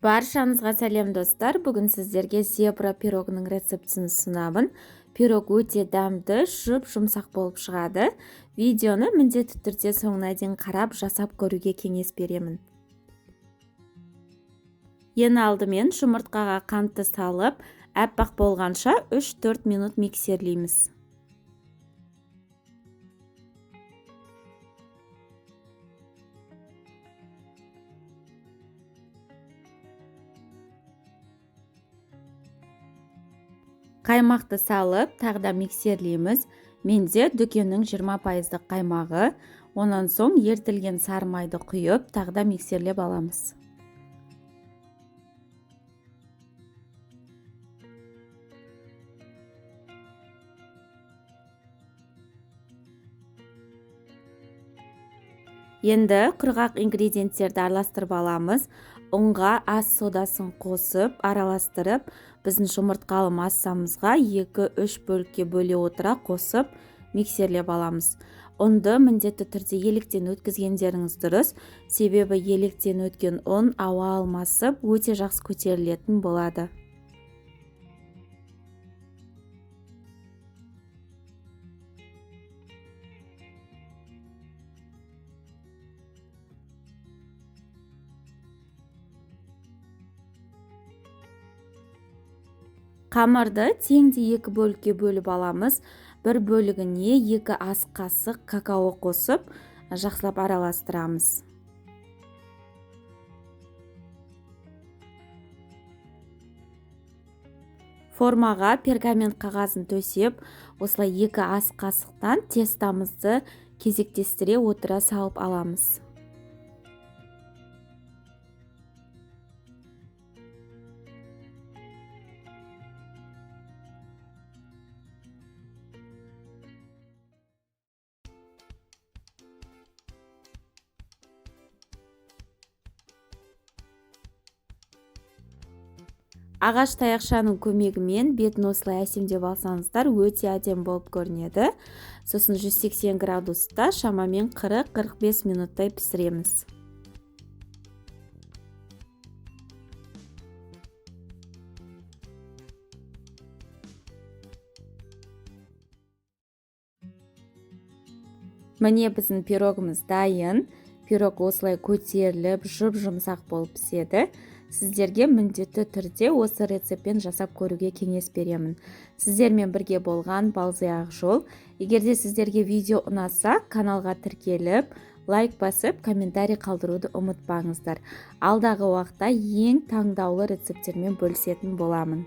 Баршаңызға сәлем достар. Бүгін сіздерге зебра пирогының рецептісін ұсынамын. Пирог өте дәмді, жұмсақ болып шығады. Видеоны міндетті түрде соңына дейін қарап, жасап көруге кеңес беремін. Ең алдымен жұмыртқаға қантты салып, әппақ болғанша 3-4 минут миксерлейміз. Қаймақты салып, тағда миксерлейміз. Менде дүкеннің 20% қаймағы, онан соң ертілген сары майды құйып, тағда миксерлеп аламыз. Енді құрғақ ингредиенттерді араластырып аламыз. Ұнға ас содасын қосып, араластырып, біздің жұмыртқалы массамызға 2-3 бөлікке бөле отыра қосып, миксерлеп аламыз. Ұнды міндетті түрде електен өткізгендеріңіз дұрыс, себебі електен өткен ұн ауа алмасып, өте жақсы көтерілетін болады. Қамырды теңде 2 бөлікке бөліп аламыз. Бір бөлігіне 2 ас қасық какао қосып, жақсылап араластырамыз. Формаға пергамент қағазын төсеп, осылай 2 ас қасықтан тестамызды кезектестіре отыра салып аламыз. Ағаш таяқшаның көмегімен бетін осылай әсемдеп алсаңыздар, өте әдемі болып көрінеді. Сосын 180 градуста шамамен 40-45 минуттай пісіреміз. Міне біздің пирогымыз дайын. Пирог осылай көтеріліп, жұмсақ болып піседі. Сіздерге міндетті түрде осы рецептпен жасап көруге кеңес беремін. Сіздермен бірге болған Балзия Ақжол. Егерде сіздерге видео ұнаса, каналға тіркеліп, лайк басып, комментарий қалдыруды ұмытпаңыздар. Алдағы уақытта ең таңдаулы рецепттермен бөлісетін боламын.